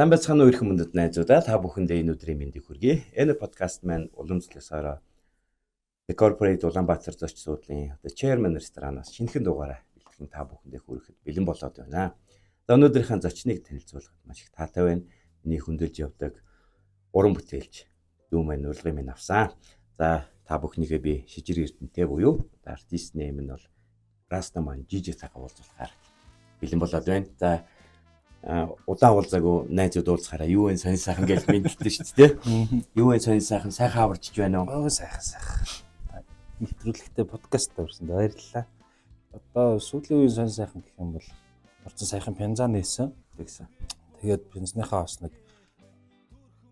Сайн байцгаана уу ирэх мөндөд найзуудаа та бүхэндээ энэ өдрийн мэндийг хүргэе. Энэ подкаст маань уламжлалсаараа The Corporate Улаанбаатар зоч суудлын The Chairman ресторанаас шинэхэн дугаараа бэлтгэн та бүхэндээ хүрэхэд бэлэн болоод байна. За өнөөдрийнхээ зочныг танилцуулахад маш их таатай байна. Миний хөндөөлж явдаг уран бүтээлч дүү маань урилгын минь авсан. За та бүхнийгээ би Шижир Эрдэнэтэй буюу артист нэм нь бол Растаман Жижигтайгаа уулзуулахаар бэлэн болоод байна. За удаан уулзаагүй найзууд уулзахаараа юу вэ сонир сайхан гэж мэддэж шүү дээ. Юу вэ сонир сайхан аварчиж байна уу? Сайхан. Нэвтрүүлэгтээ подкаст тавьсан баярлалаа. Одоо сүүлийн үеийн сонир сайхан гэх юм бол орцсон сайхан пянзаа нээсэн. Тэгсэн. Тэгээд пянзныхаа бас нэг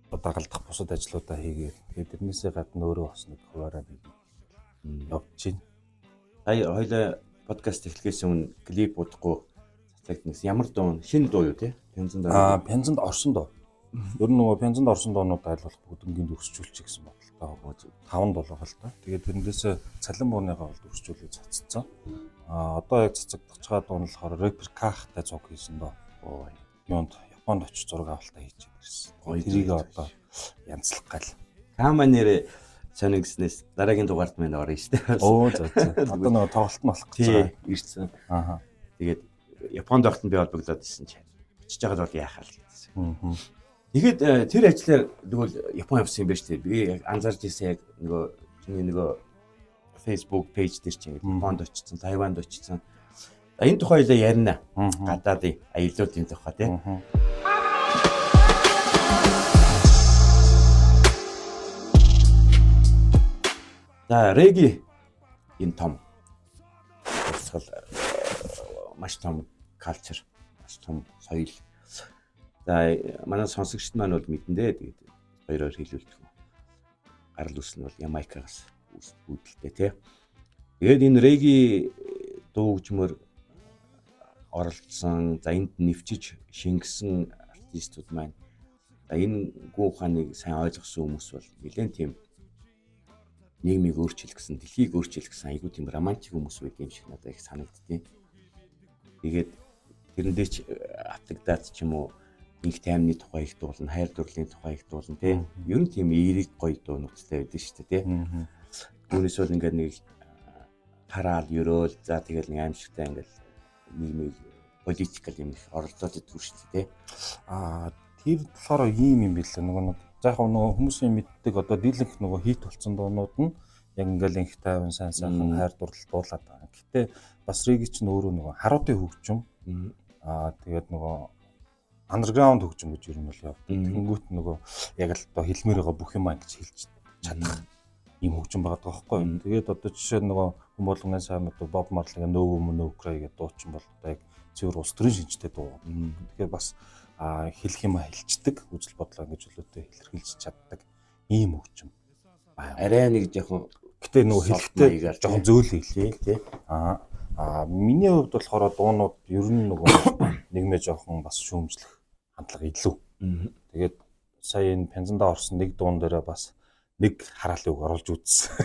дагалдах бусад ажлуудаа хийгээд тэгээд тэрнээсээ гадна өөрөө бас нэг хуваараа нэг явж байна. Хоёлаа подкаст эхлэхээс өмнө клип удахгүй цацагдсан. Ямар дуу? Шинэ дуу юу те? Пянзанд орсон дуу. Ер нь нөгөө пянзанд орсон дуунууд айлуулах бүгднгийн өрсчүүлчих гэсэн бодлоо. 5 дуу л та. Тэгээд тэрнээсээ цалин бууныгаа бол өрсчүүлээ цацсан. Одоо яг цацагдах байгаа дуу нь болохоор рэпер Кахтай цуг хийсэн доо. Юунд Японд очиж зураг авалтаа хийж ирсэн. Тэрийг одоо янзлах гал. Кама нэр сонигснээс дараагийн дугаарт мань орно шүү дээ. За. Одоо нөгөө тоглолт нь болох гэж байгаа. Ирсэн. Тэгээд Японд байхад нь би холбогдоод ирсэн чинь очиж байгаа бол яахаа л гэсэн. Тэгэхэд тэр ажлаар тэгвэл Япон явсан юм байна шүү дээ. Би яг анзаарч ирсэн яг нөгөө Facebook пэйж дээр чинь Японд очсон, Тайванд очсон. Энэ тухай л ярина. Гадаадын аяллуудын тухай тийм. За реги энэ том маш том калчер, маш том соёл. За манай сонсогчд маань бол мэдэн дээ. Тэгээд хоёроор хэлүүлдэг. Гарал үүс нь бол Ямайкагаас үүдэлтэй тий. Тэгээд энэ реги дуу хөгжмөр оролцсон, за энд нэвчиж шингэсэн артистууд маань энэ гүн ухааныг сайн ойлгосон хүмүүс бол нэлээд тийм нийгмийг өөрчилөх гэсэн, дэлхийг өөрчилөх гэсэн айгүй тийм романтик хүмүүс байд юм шиг надад их санагдтiin. Тэгээд тэрэндээ ч автагдаад ч юм уу инх таймны тухай их дуулна, хайр дурлалын тухай их дуулна тий. Ер нь тийм эерэг гоё дуунуудтай байдаг шүү дээ тий. Түүнээс бол ингээд нэг хараал ёроол за тэгэл нэг аимшигтай ингээд нийгмийг политикал юм их оролцоод идэх шүү дээ тий. Тэр болохоор ийм юм билээ нөгөө заахаа нөгөө хүмүүсийн мэддэг одоо дийлэнх нөгөө хит болсон дуунууд нь яг ингээл инх тайван сайн сайхан хайр дурлал дуулаад байгаа. Гэтэ бас реги ч өөрөө нөгөө харуудын хөгжим тэгээд нөгөө андерграунд хөгжим гэж ер нь бол явдаг. Тэнгүүт нөгөө яг л одоо хэлмээрээ бүх юм ингэж хэлж чадах ийм хөгжим байгаа байхгүй юу. Тэгээд одоо жишээ нь нөгөө хүн болгоны сайн мэддэг Боб Марлийн Нөө өмнө Украй гэдэг дуучин бол одоо яг цэвэр улс төрийн шинжтэй дуу. Тэгэхээр бас хэлэх юм хэлцдэг үзэл бодлоо ингэж өлөөтэй илэрхийлж чаддаг ийм хөгжим. Арай нэг жоохон гэтээ нөгөө хэлэхдээ жоохон зөөл хэлээ тий. Миний хувьд болохоор дуунууд ер нь нөгөө нэгмээ жоохон бас шүүмжлэх хандлага илүү. Тэгээд сая энэ пянзандаа орсон нэг дуун дээрээ бас нэг хараалыг оруулж үзсэн.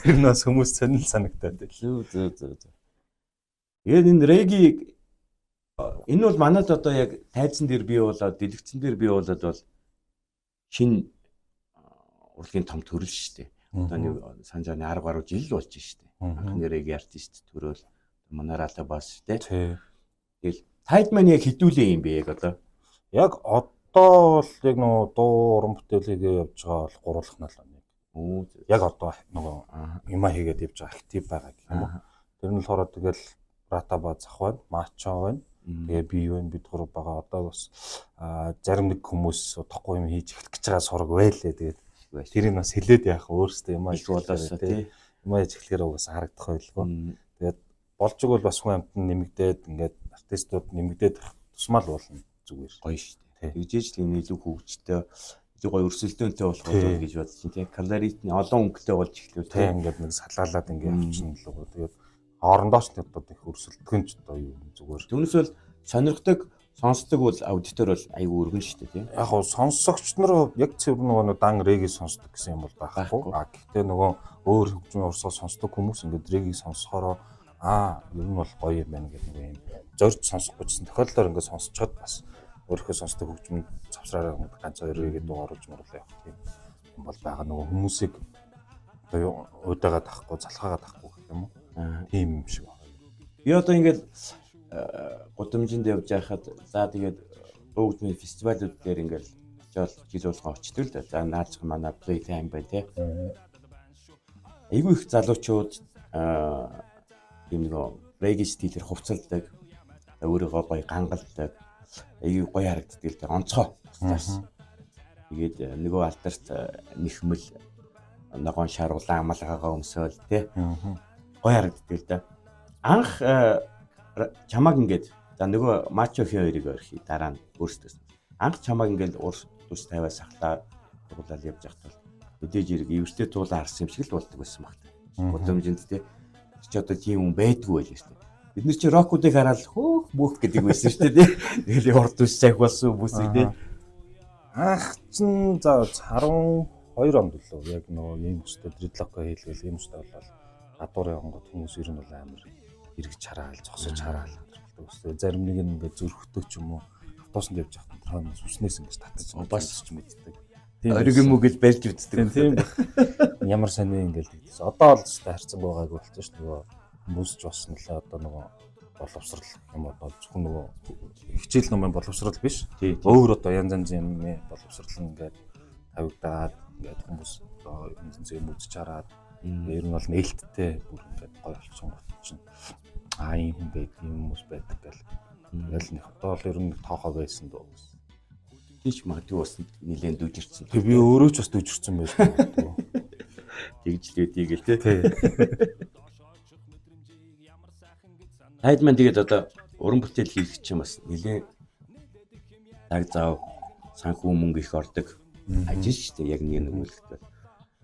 Тэр нь бас хүмүүс сонир санагтаад байлаа. Зөө. Тэгээд энэ реги энэ бол манайд одоо яг тайзан дээр бий болоод, дэлгэцэн дээр бий болоод бол шинэ урлагийн том төрөл шүү дээ. Одоо нэг санжааны 10 гаруй жил болж шүү дээ. Анхны реги артист төрөл Манаралаа бас шүү дээ. Тэгэл тайд маань яг хэдүүлээ юм бэ яг одоо? Яг одоо бол яг нөгөө дуу уран бүтээлээ явж байгаа бол гурлах нь л нэг. Яг одоо нөгөө юма хийгээд явж байгаа актив байгаа гэх юм уу. Тэр нь болохоор тэгэл Ратаба зах байна, Мачо байна. Тэгээ би юу бид гурав байгаа. Одоо бас зарим нэг хүмүүс удахгүй юм хийж эхлэх гэж байгаа сураг байлээ. Тэгээд тэрийг бас хэлээд яах өөрөөсөө юм аа болоосоо тий. Юм аа эхлэхээр угаас харагдах байлгүй. Тэгээд болж игэл бас хүн амт нэмэгдээд ингээд артистууд нэмэгдээд тусмал болно зүгээр. Гоё шүү дээ. Тэгжээж л энэ илүү хөгжтэй, илүү гоё өрсөлдөөнтэй болох болов гэж бодсон тий. Колоритны олон өнгөтэй болж эхлэв тий. Ингээд нэг салгаалаад ингээд авчихна л гоо. Тэгээд хоорондоо ч одоо их өрсөлдөхөн ч одоо юу зүгээр. Түүнээс бол сонирхдаг, сонсдог бол аудитор бол айгүй өргөн шүү дээ тийм. Яг хоо сонсогч нар яг цэвэр нөгөө дан реги сонсдог гэсэн юм бол байхгүй. Гэхдээ нөгөө өөр хөгжмийн урсгал сонсдог хүмүүс ингээд реги сонсохороо ер нь бол гоё юм байна гэдэг нэг юм зорж сонсох гэсэн тохиолдолд ингээд сонсчод бас өөрийнхөө сонсдог хөгжмөнд завсраараа ганц хоёр игээд дуу оруулж маруулаа явах тийм юм бол байгаа нөгөө хүмүүсийг одоо уйдаага тахгүй залхаагаа тахгүй гэх юм уу? Тийм юм шиг байна. Би одоо ингээд гудамжинд явж байхад за тэгээд дуу хөгжмийн фестивалууд дээр ингээд жил болгоо очдөг л да. За наалзах манай Playtime бай тээ. Айгүй их залуучууд тийм нэг регги стилээр хувцалдаг. Өөрийгөө гоё гангалдаг. Айгүй гоё харагддаг л да. Онцгой. Тэгээд нөгөө алдарт нэхмэл ногоон шаруулан амалгаагаа өмсөөл тээ. Гоё харагддаг л да. Анх чамаг ингээд за нөгөө мачо хоёрыг орхи дараа нь өөрсдөөс. Анх чамаг ингээд урс тус тавиас сахлаа туулаад явж байхад өдөөж ирэг эвэртэй туулаа харсан юм шиг л болдог байсан баг. Гудамжинд тээ. Чи одоо тийм хүн байдгүй байлаа шүү дээ. Бид нар чи рокуудыг хараад хөөх мөх гэдэг байсан шүү дээ. Тэгэл урд ус цаг болсон бүсэг тээ. Анх чинь за 12 онд лөө яг нөгөө ийм өстэй дредлокоо хийлгээл ийм өстэй болол гадуурын онгод хүмүүс ер нь бол амар эргэж хараал зогсож хараал өстэй зарим нэг нь ингээд зөрөхтэй ч юм уу автобусанд явж байхад тооноос үснээс ингэж татаж бас ч мэддэг. Ориг юм уу гэж барьж үздэг. Тийм. Ямар сони ингээд тэгдэж. Одоо л өстэй харцсан байгаагүй болчихсон шүү дээ. Нөгөө хүмүүст ч бас нэлээ одоо нөгөө боловсрал юм одоо зөвхөн нөгөө хичээл номын боловсрал биш. Өөр одоо янз янзын боловсрал ингээд тавигдаад ингээд хүмүүс янз янз юм үзэж хараад ер нь бол нээлттэй бүр ингээд гоё болчихсон гот чинь. Ийм хүн байдаг, ийм хүмүүс байдаг гэл. Тэгэл нэг одоо л ер нь тоохоо байсан дөө. Тийч магадгүй бас нэлээд дүүжирсэн. Тэг би өөрөө ч бас дүүжирсэн байсан дөө. Тэгжлээдий гэл тээ. Хайдман тэгээд одоо уран бүтээл хийх чинь бас нэлээд цаг зав санхүү мөнгө их ордог. Ажил шүү дээ яг нэг үлдэл.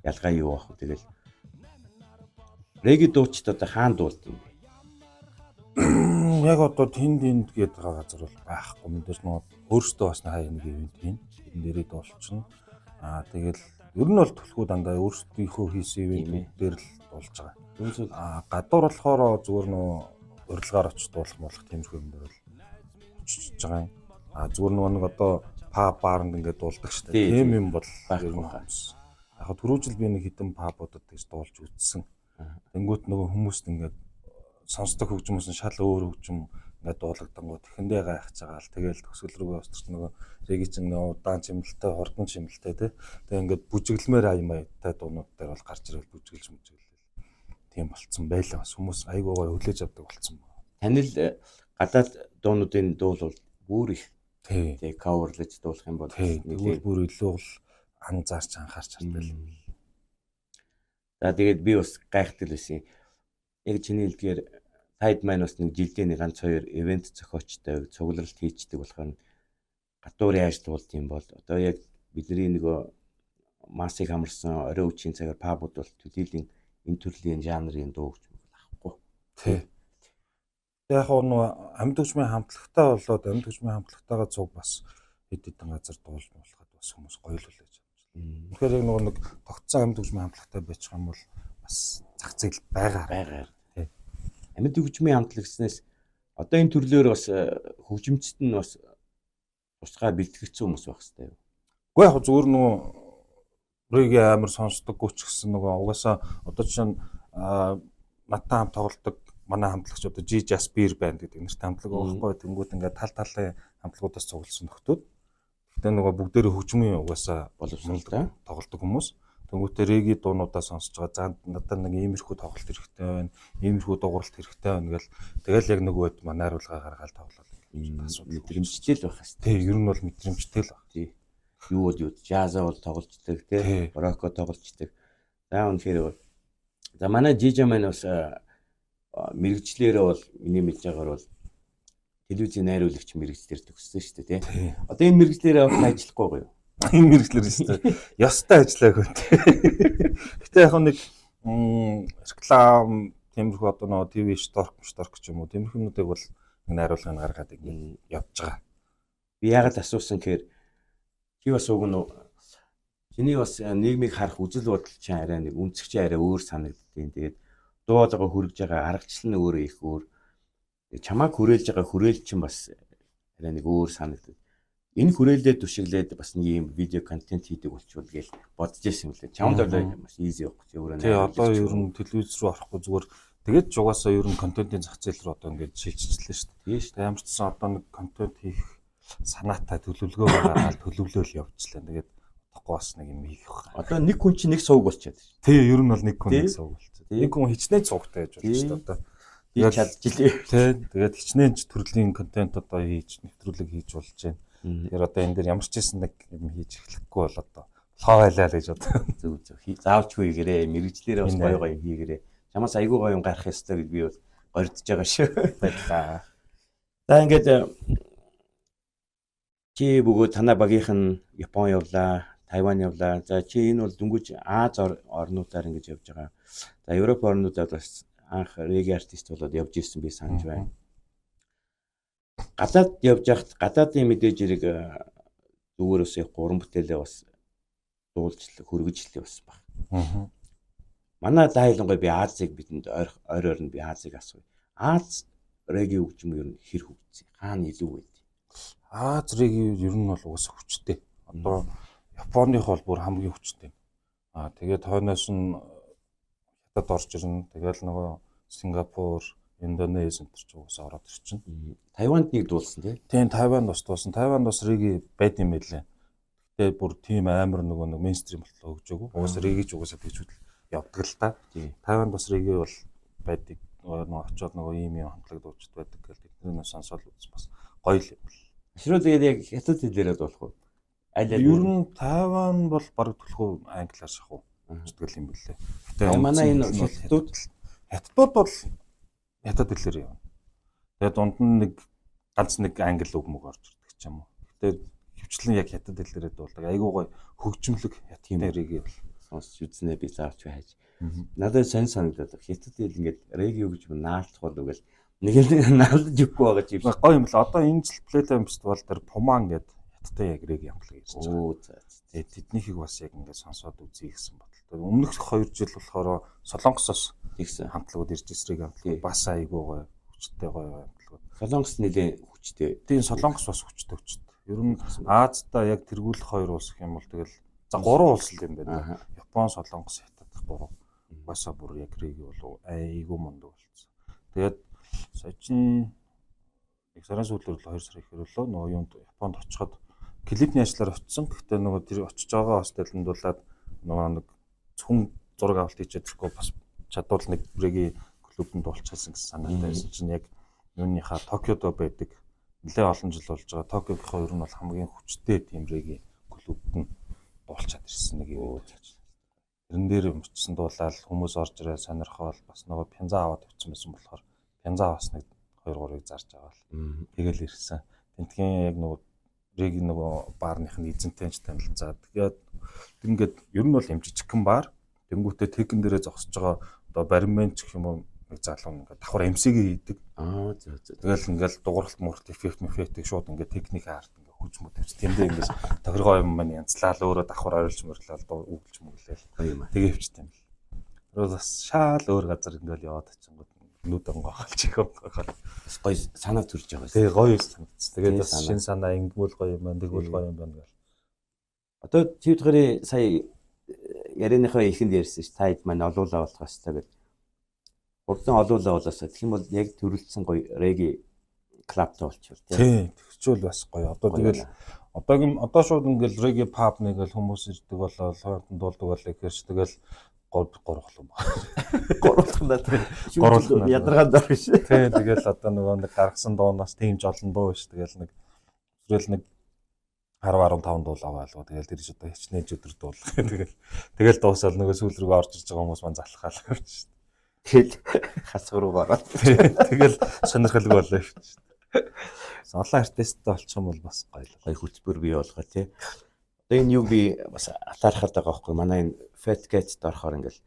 Ялгаа юу аах вэ тэгэл. Регги дуучид одоо хаан дуулт юм бэ? Яг одоо тэнд гээд байгаа газар бол байхгүй. Мэдээж нөгөө өөрсдөө бас нэг ивент хийн. Тэрэн дээрээ дуулчихна. Тэгэл ер нь бол төлхөө дандаа өөрсдийнхөө хийсэн ивент дээр л дуулж байгаа. Гадуур болохоор зүгээр нөгөө урилгаар очиж дуулах болох тиймэрхүү юм дээр бол очиж байгаа юм. Зүгээр нэг одоо паб баарнд ингээд дуулдаг шүү дээ. Тийм юм бол ер нь хаамс. Яг түрүүжил би нэг хитэн пабуудад гэж дуулж үзсэн. Тэнгүүт нөгөө хүмүүст ингээд сонсдог хөгжмөөс нь шал өөр хөгжим ингээд дуулагдангууд тэхэндээ гайхаж байгаа л тэгэл төсөл рүүгээ устгах нөгөө регги чинь удаан чимэлтэй хурдан чимэлтэй тий. Тэгээ ингээд бүжиглэмээр аймаатай дуунууд дээр бол гарч ирэл бүжиглж тийм болцсон байлаа. Хүмүүс айгуугаар хүлээж авдаг болцсон байна. Танил гадаад дуунуудын дуул бол бүр их тий каверлж дуулах юм бол нэгэл бүр илүү л анзаарч анхаарч чаддаг. За тэгээд би бас гайхдаг байсан. Яг чиний хэлдгээр Хайдман бас нэг жилдээ нэг ганц хоёр ивент зохиочтой цугларалт хийчдэг болохоор гадуурын ажил болд юм бол одоо яг бидний нөгөө массыг хамарсан орой үеийн цагаар пабууд бол төдийлэн энэ төрлийн жанрын дуу хөгжим авахгүй. Тий. Яг нөгөө амьд хөгжмийн хамтлагтай болоод амьд хөгжмийн хамтлагтайгаа цуг бас хэд хэдэн газар дуулж болоход бас хүмүүс гоё л үлээж авч. Тэгэхээр яг нөгөө нэг тогтсон амьд хөгжмийн хамтлагтай байж байгаа юм бол бас зах зээл байгаа. Амьд хөгжмийн хамтлаг гэснээс одоо энэ төрлөөр бас хөгжимчд нь бас тусгай бэлтгэгдсэн хүмүүс байх хэрэгтэй юу? Уу яг зүгээр нөгөө регги амар сонсдог гүч гэсэн нөгөө угаасаа одоо жишээ нь надтай хамт тоглодог манай хамтлагч одоо G Jasper band гэдэг нэртэй хамтлаг байхгүй тэнгууд ингээд тал талын хамтлагуудаас цугласан нөхдүүд. Гэхдээ нөгөө бүгдээрээ хөгжмийн угаасаа боловсралтай тоглодог хүмүүс. Тэнгүүтээ регги дуунуудаа сонсож байгаа. За надад нэг иймэрхүү тоглолт хэрэгтэй байна. Иймэрхүү дууралт хэрэгтэй байна гэл тэгэл яг нөгөөд манайруулга гаргаад тоглол ингэ асуудал мэдрэмжтэй л байх хэвээр. Тий, ер нь бол мэдрэмжтэй л баг. Тий. Юу жаза бол тоглолцдог тий. Роко тоглолцдог. За үнэхээр за манай Жижа маань бас мэрэгчлэрээ бол миний мэдж байгаагаар бол телевизийн найруулагч мэрэгчлэр төгссөн шүү дээ тий. Одоо энэ мэрэгчлэрээ авах ажиллахгүй юу? Энэ мэрэгчлэр шүү дээ. Ёстой ажиллаагүй. Гэтэ яг нэг реклам тиймэрхүү одоо нөгөө ТV шторк ч юм уу тиймэрхүүнүүдийг бол найруулгыг гаргаад ингэ явж байгаа. Би яагаад асуусан гэхээр чи бас уг нь чиний бас нийгмийг харах үзэл бодол чинь арай нэг үнцэг чинь арай өөр санагддیں۔ Тэгээд дуулага хүргэж байгаа аргачлал нь өөрөө их өөр. Чамайг хүрээлж байгаа хүрээл чинь бас арай нэг өөр санагдав. энэ хүрээлээд түшиглээд бас нэг юм видео контент хийдэг болчихвол гээл бодож байсан юм лээ. Чамд бол маш easy явах чи өөрөө. Тий одоо ер нь телевиз рүү орохгүй зүгээр тэгээд ч угаасаа ер нь контентын зах зээл рүү одоо ингэж шилжчихлээ шүү дээ. Тийм шүү. Тэгээд ямар ч гэсэн одоо нэг контент хийх санаатай төлөвлөгөө гаргаад төлөвлөөл явуулчихлаа. Тэгээд удахгүй бас нэг юм хийх байх. Одоо нэг хүн чинь нэг сувг болчиход байна. Тий ер нь бол нэг хүн нэг сувг болчихсон. Тий. Нэг хүн хичнээн цугтай байж болж шүү дээ одоо. Тэгээд чадчихлээ. Тий тэгээд хичнээн ч төрлийн контент одоо хийж нэвтрүүлэг хийж болж байна. Тэр одоо энэ дээр ямар ч байсан нэг юм хийж эхлэхгүй бол одоо лоо байлаа л гэж одоо Зөв. Заавчгүй гэрээ мэрэгчлэрээ бас гоё гоё хийгэрээ. Чамаас айгүй гоё юм гарах ёстой гэж би бол гордож байгаа шүү. Баярлаа. За ингээд чи бөгөөд танай багийнх нь Япон явлаа, Тайван явлаа. За чи энэ бол дөнгөж Аз орнуудаар ингэж явж байгаа. За Европ орнуудад бас анх реги артист болоод явж ирсэн би санаж байна. Гадаад явж хахад гадаадын мэдээж хэрэг зүгээрээс гурван бүтээлээ бас дуулж хөргөжлээ бас баг. Манай дайлангой би Азийг бидэнд ойр нь би Азийг асууя. Аз реги хөгжим ер нь хэр хөгжсөн? Хаана илүү байд? Аз реги ер нь бол угаасаа хүчтэй. Одоо Японых бол бүр хамгийн хүчтэй. Тэгээд хойноос нь хятад орж ирнэ. Тэгэл нөгөө Сингапур, Индонез энэ ч угаасаа ороод ирчин. Тайванд нэг дуулсан тий. Тийм Тайванд бас дуулсан. Тайванд бас реги байд юм байлээ. Гэтэ бүр тийм амар нөгөө нэг мейнстрим болтлоо хөгжөөгүй. Угаасаа реги ч угаасаа тэгж явдаг л та. Тайванд бас реги бол байдаг. Нөгөө очоод нөгөө ийм юм хамтлаг дуучид байдаг гэл тэдний сонсоод бас гоё л юм. Ширүү тэгээд яг хятад хэлээрээ дуулах уу? Ер нь Тайван бол баг төлхөө англиар шахав. Зүтгэл юм бэлээ. Гэтэ манай энэ хятадууд бол хятад хэлээр явна. Тэгээд дунд нь нэг ганц нэг англи үг мөг орж ирдэг ч юм уу. Гэтэ хөвчлэн яг хятад хэлээрээ дуулдаг. Айгуу гоё хөгжмөлөг хятадын реги бол сонсч үзнэ би заавч хайж. Надад сонь санагдаад хятад хэл ингээд реги гэж наалдах болов гэл нэг л наалдаж өгөхгүй байгаа ч юм. Гоё юм л одоо энэ жил Playtime фестивал дээр Пуман гэдэг хятадтай яг реги амглаа гэж байна. Оо за. Тэгээд тэднийхийг бас яг ингээд сонсоод үзье гэсэн бодлоо. Өмнөх 2 жил болохоор Солонгосоос тэгсэн хамтлагууд ирж ирсрэг амтлаг бас айгуу гоё хүчтэй гоё амтлагууд. Солонгос нэлээ хүчтэй. Тийм Солонгос бас хүчтэй. Ер нь Азда яг тэргүүлэх 2 улс гэх юм бол тэгэл за 3 улс л юм байна. Япон, Солонгос, Хятад 3. Басаа бүр яг реги бол айгуу мундаг болсон. Тэгээд сая чин нэг сарын сүүлээр л 2 сар их хөрөлөө нөгөө юунд Японд очиход клипний ажлаар очсон. Гэхдээ нөгөө тэр очиж байгаа хостелд дуулаад нөгөө нэг зөвхөн зураг авалт хийчихэд тэрхүү бас чадвал нэг реги клубд дуулчихсан гэсэн санаатай байсан чинь яг юуныхаа Токиодо байдаг нэлээ олон жил болж байгаа. Токиогийнхоо ер нь бол хамгийн хүчтэй тийм реги клубд нь дуулчаад ирсэн нэг юм. Тэрэн дээр мөчсөн дуулаад хүмүүс орж ирээ сонирхол бас нөгөө пянза аваад авчихсан байсан болохоор пянза бас нэг 2-3-ыг зарж аваад тэгэл ирсэн. Тэнтгийн яг нөгөө реги нөгөө баарных нь эзэнтэй ч танилцаад тэгээд ингээд ер нь бол юм жижигхэн баар тэнгүүтээ техник дээрээ зогсож байгаа одоо бармен ч гэх юм уу нэг залуу ингээд давхар MC-г хийдэг. Тэгэл ингээд дугуйлт мурт эффект шууд ингээд техник арт ингээд хөгжмөд тавьчих. Тэндээ ингээд тохиргоо юм маань янзлал өөрөө давхар ойрлж мөрлөөл үгэлж мөглөөл. Тэгээ хөвчтэй юм л. Тэр бас шаал өөр газар ингээд яваад очингууд нүд онгоо халж ихөө гал. Бас гоё санаа төрж байгаа. Тэгээ гоё санагдсан. Тэгээд бас шин санаа ингэвэл гоё юм байна, тэгвэл гоё юм байна гэл. Одоо тийвдгэрийн сая ярианыхаа ихэнд ярьсан ш таад маань олуулаа болох хэвээр гэж. Урдан олуулаа болоосаа тэгэх юм бол яг төрөлцсөн гоё реги клабтай болчихвол тий. Тэгчүүл бас гоё. Одоо тэгэл одоо шууд ингээл реги паб нэгэл хүмүүс ирдэг болоо хоолтон дуулдаг болоо гэхэрч тэгэл гурвахлан гурлах ядаргаанд орно ш. Тий. Тэгэл одоо нөгөө нэг гаргасан дуунаас тийм жолон дуу ш. Тэгэл нэг зүрэл нэг 10-15 дуул аваалгаа. Тэгэл тэр ч одоо хичнээн өдөр дуулах. Тэгэл дуусаад нөгөө сүүл рүү орж ирж байгаа хүмүүс маань залхаал явж ш. Тэгэл хасгар руу гараад. Тэгэл сонирхолтой болоо ш. Олон артисттай болчих юм бол бас гоё хөтөлбөр бий болгоо тий. Одоо энэ юу би бас атаархаад байгаа байхгүй манай энэ Fat Cat-д орохоор ингээл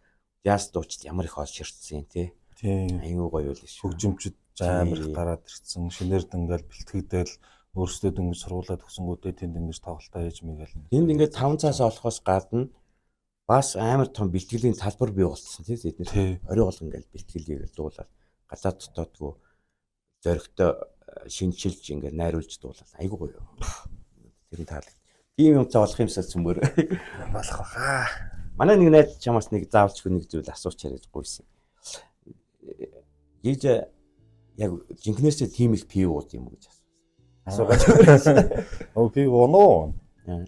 jazz дуучид ямар их ол ширтсэн тий. Аюу гоё байл шүү. Хөгжимчд амар их гараад ирсэн. Шинээр ингээл бэлтгэдэл өөрсдөө дөнгөж сургуулаад өгсөнгүүтээ тэнд ингэж тоглолтоо хийж мэйгээл. Тэнд ингээд 5 цаас олохоос гадна бас амар том бэлтгэлийн талбар бий болсон тий тэд нэр. Орой гол ингээд бэлтгэлийг дуулаад гадаад дотоодгүй зоригтой шинжилж ингээд найруулж дуулаад айгуу гоё. юм таалаг. Тийм юм цаолох юмсаа цөмөр. болох баха. Манай нэг найз чамаас нэг заавалчгүй нэг зүйл асууч яриад гуйсан. Яаж яг жинкнээсээ тийм их пив ууд юм уу гэж асуугаад. Би оноо. Аа.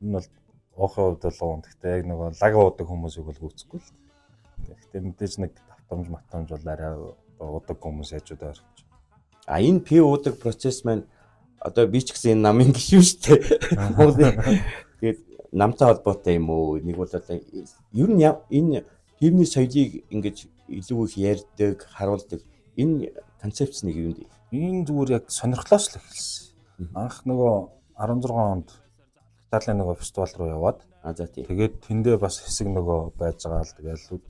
Энэ бол оохоо хувьд л уун. Гэхдээ яг нөгөө лаг уудаг хүмүүсийг бол гүйцэхгүй л. Гэхдээ мэдээж нэг давтамж матамж бол арай уудаг хүмүүс яжууд орчих. А энэ пив уудаг процесс маань одоо би ч гэсэн энэ намын гишүүн шүү дээ. Тэгээд намтай холбоотой юм уу? Нэг бол одоо ер нь энэ пивний соёлыг ингэж илүү их ярьдаг, харуулдаг энэ концепц нэг юм. Энэ зүгээр яг сонирхлоос л эхэлсэн. Анх нөгөө 16 онд Италийн нөгөө фестивал руу яваад За тийм. тэгээд тэндээ бас хэсэг нөгөө байж байгаа л тэгэл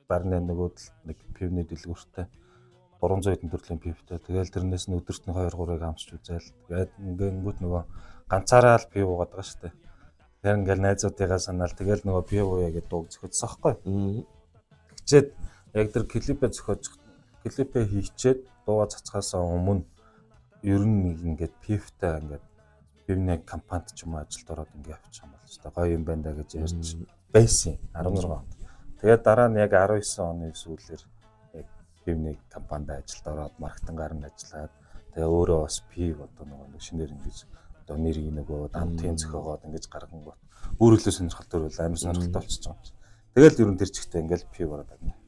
барны нөгөөд нэг пивний дэлгүүртэй 300 хэдэн төрлийн пивтэй. Тэгэл тэрнээс нь өдөрт нь 2-3-ыг амсч үзээл. Тэгээд ингээд нөгөө ганцаараа л пив уугаад байгаа шүү дээ. Тэгэхээр ингээл найзуудыгаа санаал тэгэл нөгөө пив ууя гэдэг дууг зөхөжсөн байхгүй. Тэгчээд яг тэр клипээ хийчээд дууга цацгаасаа өмнө ер нь ингээд пивтэй ингээд пивний компанид ч юм ажилд ороод ингээд явчих юм бол ч гоё юм байна да гэж ярьж байсан 16 онд. Тэгээд дараа нь яг 19 оны сүүлээр яг пивний компанид ажилд ороод маркетингаар нь ажиллаад тэгээ өөрөө бас пив одоо нэг шинээр ингэж одоо нэр нөгөө дамтын зөхөөгоод ингэж гаргангууд өөрөлдөө сонирхол төрөл амар сонирхолтой болчихж байгаа юм. Тэгэл ер нь тэр чигтээ ингээл пив ороод байна.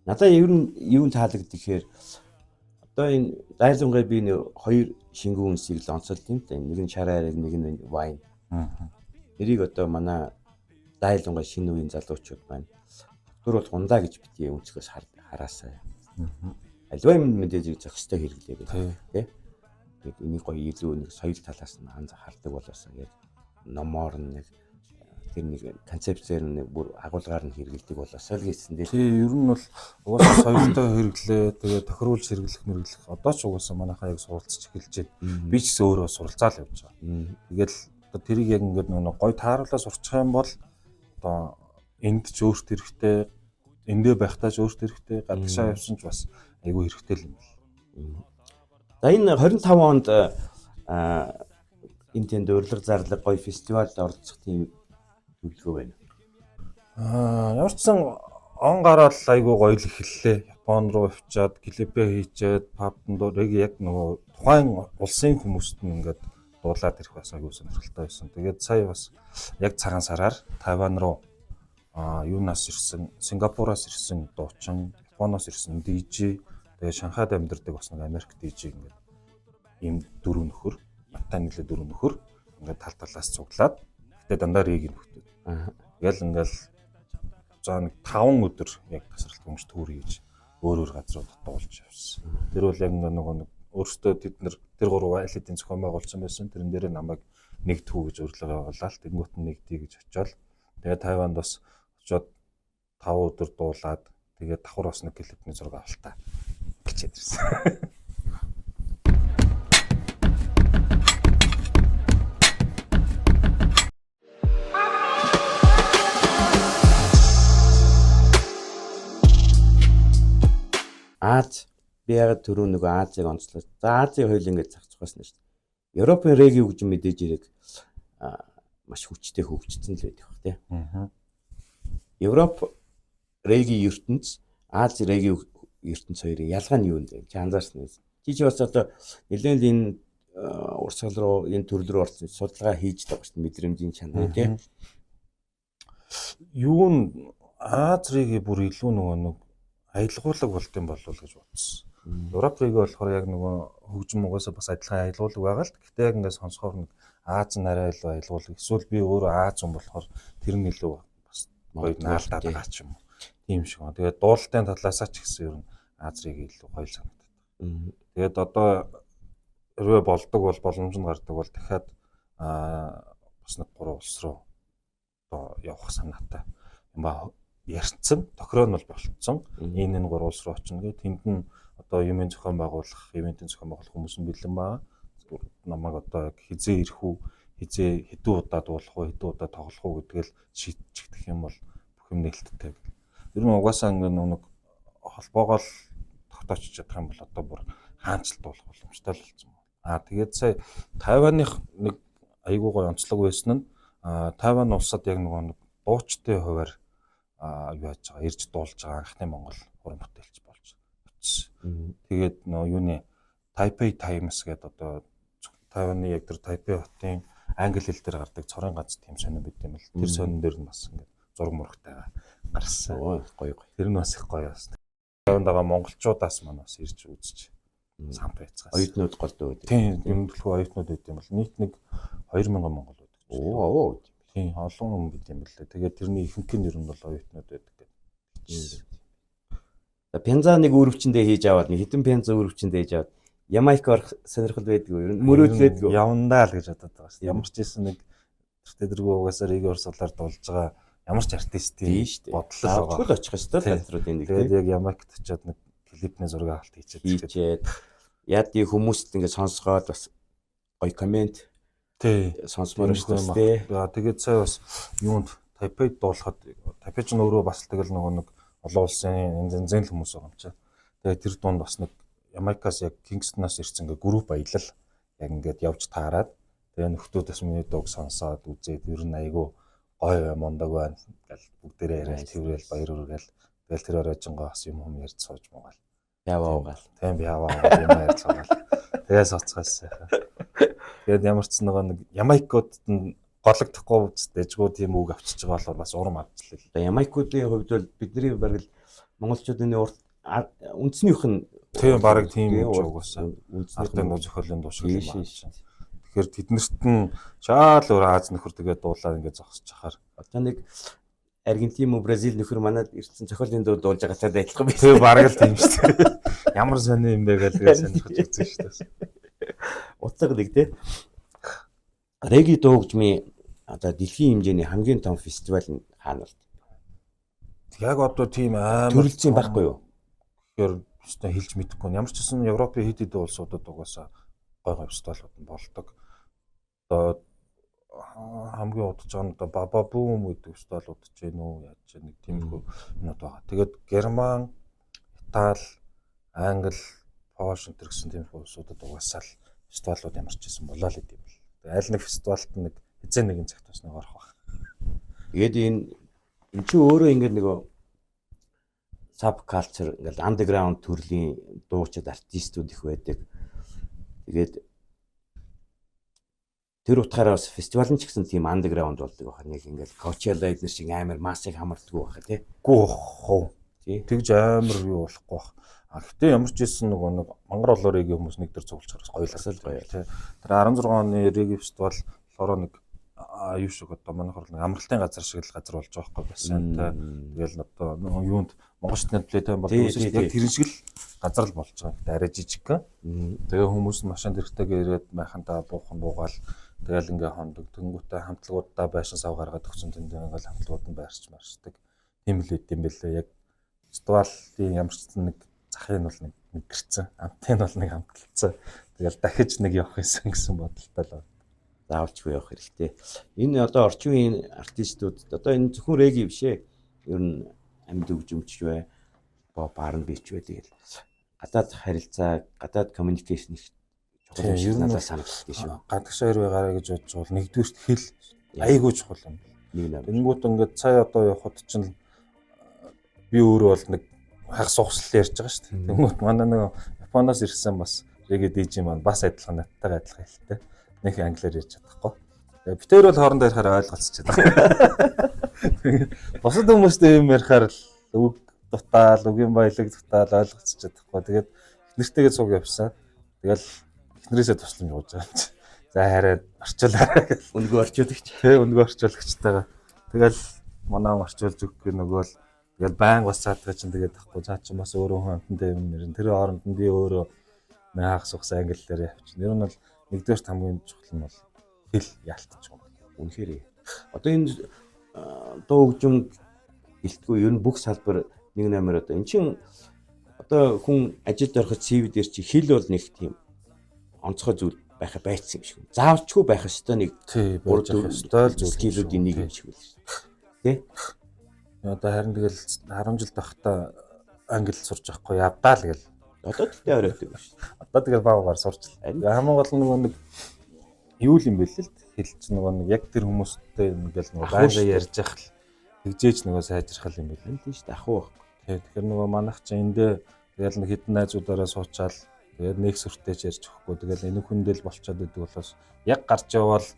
Надад ер нь юу таалагддаг гэхээр одоо энэ дайлунгай би нэг хоёр шингүү үнсийг л онцолд юм да. Нэг нь шараар, нэг нь вайн. Тэрийг одоо манай дайлунгай шинэ үеийн залуучууд байна. Тэр бол гундаа гэж битгий өнцгөөс хараасаа. Альва юм мэдээж зөх хөстэй хэрэглээ байх тий. Тэгээд энийг гоё илүү нэг соёл талаас нь хардаг болоосоо яг номоор нэг тэр нэг концепцээр нэг бүр агуулгаар нь хэрэгэлдэг болоосоо л гэсэн дээ. Тий, ер нь бол угаасаа соёлтой хэрэглээ, тэгээд тохируулж хэрэглэх одоо ч угаасаа манайхаа яг суралцж эхэлж байна. Би ч гэсэн өөрөө суралцаал явж байгаа. Тэгэл одоо тэрийг яг ингээд нэг гоё тааруулаад сурчих юм бол одоо энд ч өөрт хэрэгтэй, эндээ байхдаа ч өөрт хэрэгтэй, гадагшаа явсан ч бас айгүй хэрэгтэй л юм байна. За энэ 25 онд энэ тэнд урилга зарлаг гоё фестивальд оролцох тийм төлөвлөгөө байна. Ямар ч сан он гараад айгүй гоё л эхэллээ. Япон руу явчаад, клипээ хийчээд, пабтанд яг нөгөө тухайн улсын хүмүүст нь ингээд дуулаад ирэх бас айгүй сонирхолтой байсан. Тэгээд сая бас яг цагаан сараар Тайван руу юунаас ирсэн, Сингапураас ирсэн дуучин, Японоос ирсэн DJ, тэгээд Шанхайд амьдардаг бас нэг Америк DJ ингээд ийм дөрөв нөхөр, Янтай нийлээ дөрөв нөхөр ингээд тал талаас цуглаад тэгээд дандаа рийг нөхдөд. Тэгэл ингээл за нэг 5 өдөр яг тасралт өмч төр хийж өөр газруудад дуулж явсан. Тэр бол яг нөгөө нэг өөртөө тэд нэр тэр гурав аль хэдийн зохион байгуулсан байсан. Тэрэн дээр намайг нэг түү гэж урилга явуулаад тэнгуут нь нэгдий гэж очиод тэгээд Тайванд бас очиод 5 өдөр дуулаад тэгээд давхар бас нэг клипний зураг авалтаа гिचээд ирсэн. Аз би яг түрүү нөгөө Азийг онцлоо. За Азийн хоёул ингэж зохицуулсан шүү дээ. Европын реги гэж мэдээж ирэг маш хүчтэй хөгжсөн л байдаг бах тий. Европ реги ертөнц, Аз реги ертөнц хоёрын ялгаа нь юу вэ? Чи анзаарсан уу? Чи бас одоо нэлээд энэ урсгал руу энэ төрөл рүү орсон судалгаа хийж байгаа шүү дээ. Мэдрэмжийн чанар тий. Юу н Аз реги бүр илүү нөгөө аялгуулаг болт юм болов гэж бодсон. Европ реги болохоор яг нөгөө хөгжим угаасаа бас адилхан аялгуулаг байгаа л. Гэхдээ яг ингээд сонсохоор нэг Аз нарай илүү аялгуулаг. Эсвэл би өөрөө Аз юм болохоор тэр нь илүү бас гоё наалтаад байгаа ч юм уу. Тийм шиг байна. Тэгээд дуулалтын талаасаа ч гэсэн ер нь Аз реги илүү гоё санагдаад байна. Тэгээд одоо хэрвээ болдог бол боломжнд гардаг бол дахиад бас нэг 3 улс руу одоо явах санаатай юм ба ярьсан. Тохироо нь бол болцсон. Энэ 3 улс руу очно гэх. Тэнд нь одоо юмын зохион байгуулах, ивентийн зохион байгуулах хүмүүс нь бэлэн байгаа. Намайг одоо хизээ ирэх үү, хизээ хэдэн удаа дуулах уу, хэдэн удаа тоглох уу гэдгээл шийдчих юм бол бүх юм нээлттэй. Ер нь угаасаа нэг холбоогоо л тогтоочж чадах юм бол одоо бүр хаанч л дуулах боломжтой л болсон байна. Тэгээд сая Тайваных нэг айгуу гой онцлог байсан нь Тайван улсад яг нэг дуучдын хуваар юу яаж байгаа ирж дуулж байгаа анхны Монгол уран бүтээлч болж очсон. Тэгээд юуны Taipei Times гэдэг одоо Тайваны яг тэр Taipei хотын англи хэл дээр гардаг цорын ганц тийм сонин байт юм л. Тэр сонин дээр нь бас ингээд зураг мурагтай гарсан. Гоё. Тэр нь бас их гоё бас. Тайванд байгаа монголчуудаас манаас ирж үзэж самт байцгаас. Оюутнууд голдоо байдаг. Тийм, гэмтлгүй оюутнууд байт юм бол нийт нэг 2000 монгол байдаг. Оо. Тийм, олон хүн байт юм лээ. Тэгээд тэрний ихэнх нь ер нь бол оюутнууд байдаг гэдэг. Пенза нэг өрөвчөндөө хийж аваад нэг хитэн пенза өрөвчөндөө хийж аваад Ямайк орох сонирхол байдгүй ер нь мөрөөдлөөдгөө. Явандаа л гэж бодоод байгаа шүү дээ. Ямар ч байсан нэг тэрдэргүй угаасаа риг орсолоор дуулж байгаа ямар ч артистийн бодлол байгаа. Тэгвэл очих ёстой театруудын нэг. Тэгээд яг Ямайкт очиод нэг клипний зураг авалт хийчээд яад die хүмүүст ингээд сонсгоод бас гоё комент сонсмоор шүү дээ. Тэгээд сая бас юунд Тайпейд дуулахад Тайпей ч өөрөө бас тэгэл нэг олон улсын зэн хүмүүс байгаа юм чинь. Тэгээд тэр дунд бас нэг Ямайкаас яг Кингстонаас ирсэн ингээ групп аялал яг ингээд явж таарад тэгээ нөхдөөс миний дууг сонсоод үзээд ер нь айгүй гоё мундаг байна гэл бүгдээрээ яриад тэрвэл баяр үргээл тэгэл тэр оройжонгоо бас юм ярьж сууж муугаал яваагаал тийм яваагаал юм ярьж суугаал тэгээ соцгоос сайхан тэгээд ямар ч нэг Ямайкууд нь гологдохгүй дэжгүү тийм үг авчиж байгаа болохоор бас урам авчлаа. Ямайкуудын хувьд бол бидний бараг л монголчуудын үндснийх нь тийм бараг тийм угаасаа ардын зохиолын дуушгал юм байна. Тэгэхээр тэднэрт нь шаал өөр Аз нөхөр тэгээд дуулаад ингээд зогсож чахаар одоо нэг Аргентин уу Бразил нөхөр манад ирсэн зохиолын дуу дуулж байгаатай адилхан байх. Тийм бараг л тийм шүү дээ. Ямар сони юм бэ гэж сонирхож үзсэн шүү дээ. Утга нэг тий. Реги дуугчмын одоо дэлхийн хэмжээний хамгийн том фестивал нь хаана бол? Яг одоо тийм амар төрөлцсөн байхгүй юу? Тэгэхээр өстой хэлж мэдэхгүй. Ямар ч гэсэн Европын хэд хэдэн улсуудад угаасаа гой гой фестивалууд нь болдог. Одоо хамгийн удаж байгаа нь одоо Бабабум гэдэг фестивалууд ч юм уу яаж нэг тиймэрхүү юмуд байгаа. Тэгээд Герман, Итали, Англи, Польш энэ гэсэн тиймэрхүү улсуудад угаасаа л фестивалууд ямар ч гэсэн болоо л гэдэм бэл. Аль нэг фестивалд нэг хязээ нэгэн цагт бас нэг орох баг. Тэгээд энэ чи өөрөө ингээд нэг sub culture ингээд underground төрлийн дуучид артистууд их байдаг. Тэгээд тэр утгаараа бас фестивал нь ч гэсэн тийм underground болдог байх. Нэг ингээд Coachella эднэр шиг амар массыг хамарддаг байх тий. Гүү хов. Тэгж амар юу болохгүй бах. Гэхдээ ямар ч байсан нэг мангар олоо реги хүмүүс нэг төр цуглаж хараас гоёласаа л гоё тий. Тэр 16 оны реги фестивал болохоор нэг юу шиг одоо манайхаар нэг амралтын газар шиг л газар болж байгаа байхгүй байсан тий. Тэгэл одоо юунд Монгол шатны плейтэйм бол яг тэр шиг л газар л болж байгаа. Гэтэ арай жижиг. Тэгээ хүмүүс нь машин дэрхтэйгээ ирээд майхандаа буухан буугаал тэгэл ингээ хондог тэнгүүтээ хамтлагуудаа байшин сав гаргаад өгсөн тэнд ингээл хамтлагууд нь байрч марчдаг. Тийм л үт юм бэлээ. Яг фестивалын ямар ч нэг захын бол нэг гэрцэн, амтын бол нэг хамталцсан. Тэгэл дахиж нэг явах гэсэн бодолтой л байна. Заавалчгүй явах хэрэгтэй. Энэ одоо орчин үеийн артистууд одоо энэ зөвхөн реги биш ээ. Ер нь амьд өгжөмч бай, pop R&B ч бай тэгэл гадаад харилцаа, гадаад communication их чухал юм шиг надад санагддаг шүү. Гадагш хоёр байгаараа гэж бодож бол нэгдүгürt хэл айгүй чухал юм. Тэнгүүт ингээд цаа одоо явахад чинь би өөрөө бол нэг хагас ухсал ярьж байгаа шүү дээ. Тэнгүүт манай нэг Японоос ирсэн бас реги DJ маань бас адилхан надтай адилхан хэлтэй. Нэг англиар ярьж чадахгүй. Тэгээ битээр бол хоорондоо ярихаар ойлголцож чадах. Босод хүмүүстэй юм ярихаар л үг дутаал, үгийн баялаг дутаал ойлгоцож чадахгүй. Тэгээд эхнэртэйгээ цуг явсан. Тэгэл эхнэрээсээ тусламж гуйж байгаа юм чи. За хараад орчуулаарай гэл. Өнгөө орчуулагч. Тэ өнгөө орчуулагчтайгаа. Тэгэл манай орчуулж өгөхгүй нөгөө л тэгэл байн бас цаатгаа чинь тэгээд тахгүй. За чи бас өөрөө хүн амтантай юм нэрэн. Тэр хооронд нь би өөрөө наагс ухс англиар явчих. Нэр нь бол нэгдүгээр хамгийн чухал нь бол хэл яалтчих юм. Үнэхээр. Одоо энэ дуу хөгжим гэлтгүй ер нь бүх салбар нэг нэмэр одоо эн чин одоо хүн ажилд ороход CV дээр чи хэл бол нэг тийм онцгой зүйл байхаа байцсан юм шиг. Заавалчгүй байх ёстой нэг болж явах ёстой л зүйлүүдийн нэг юм шиг байна шүү дээ. Тэ? Одоо харин тэгэл 10 жил тахта англи сурч байхгүй явдаа л гэл Одоо тэгтээ оройтой биш. Одоо тэгээд баагаар сурчлаа. Хамгийн гол нь нөгөө нэг юу юм бэ л хэл чинь нөгөө нэг яг тэр хүмүүстэй ингээл нөгөө байнга ярьж явах л тэгжээч нөгөө сайжрах юм байл. Тийм шүү дээ. Ахуу байхгүй. Тэгэхээр нөгөө манайх чинь эндээ тэгэл нэг хитэн найзуудаараа суучаал тэгээд нэг сүртэйч ярьж өгөхгүй тэгэл энэ хүндэл болчиход идэг болохоос яг гарч явбал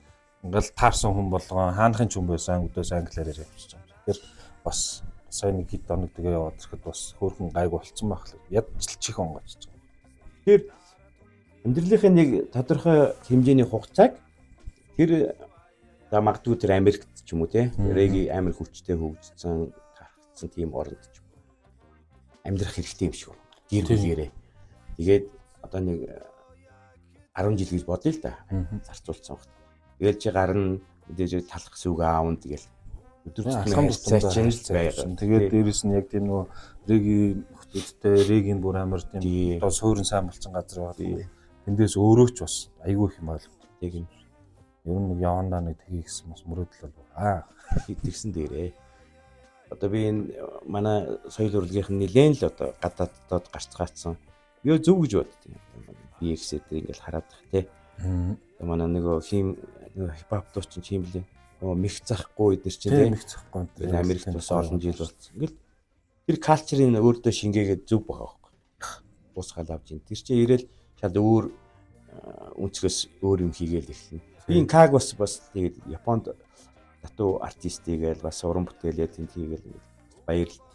ингээл таарсан хүн болгоо хаанхын ч хүн байсан ангидөөс англиар явчихж байгаа. Тэгэхээр бас сайн нэг хэд хоног тэгээ яваад ирэхэд бас хөөрхөн гайг болцсон байх л ядчилж чих онгоцж байгаа. Тэгэхээр амьдралынхаа нэг тодорхой хэмжээний хугацааг тэр за магадгүй тэр Америкт ч юм уу те реги амар хүчтэй хөгжсөн тархацсан тийм оронд ч юм амьдрах хэрэгтэй юм шиг байна. Гэр бүлээрээ. Тэгээд одоо нэг 10 жил гэж бодъё л да. Зарцуулсан багт. Тэгэл чи гарна мэдээж талах сүг аавн тэгэл өдөр тутмын хайрцаачин байгаа. Тэгээд дээрэс нь яг тийм нөгөө реги нөхдөдтэй регийн бүр амар тийм одоо суурин сайн болсон газар байна. Тэндээс өөрөө ч бас айгүй их юм байна. Тэг юм. Ер нь нэг явандаа нэг тгий гэсэн бас мөрөөдөл бол тэгсэн дээрээ. Одоо би энэ манай соёл урлагийнх нь нэлээд л одоо гадаадд гарцгаацсан. Би зөв гэж боддیں۔ Би ихсээ тэр ингээл хараад тах те. Манай нөгөө хипхоп дуучин чим блэ. Мэх захгүй эдэр чинь те. Мэх захгүй. Америкт бас олон жил болсон. Ингээл тэр калчрын өөртөө шингээгээд зөв байгаа байхгүй. Бусгаал авч ин. Тэр чинь ирээл шал өөр өнцгөөс өөр юм хийгээл эхэлнэ. Би энэ каг бас тэгээд Японд татуу артистийгээл бас уран бүтээлээ тэнд хийгээл баярлалаа.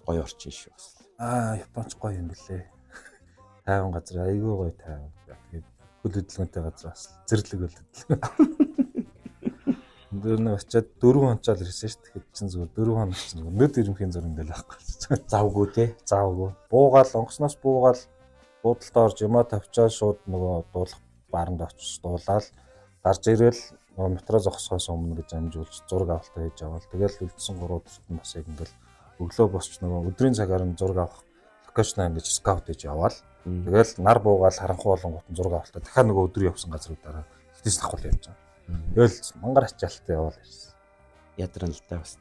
Гоё орчин шүү бас. Японч гоё юм бэлээ. Тайван газар айгүй гоё тайван. Тэгээд хөл хөдөлгөөнтэй газар бас зэрлэг болдог. Тэр нэг очиад 4 хонцоор ирсэн шүү дээ. Тэгэхэд чинь зүгээр 4 хоног чинь өнөөдөр ирэмхийн зур ингээл байхгүй. Завгүй те. Завгүй. Буугаал онгосноос буугаал буудалд орж юмаа тавьчаад шууд нөгөө дуулах баранд очиж дуулаад гарч ирээл нөгөө метро зогсохоос өмнө гэж амжуулж зураг авалтаа хийж аваад тэгэл үлдсэн 3 өдөрт нь бас яг ингээл өглөө босч нөгөө өдрийн цагаар нь зураг авах локейшн ингэж скаут хийж яваал тэгэл нар буугаал харанхуй болонгот нь зураг авалтаа дахиад нөгөө өдрийн явсан газруудаараа хитээс давхул явж байгаа. Тэгэл мангар ачаалттай яваал ирсэн. Ядран л та бас.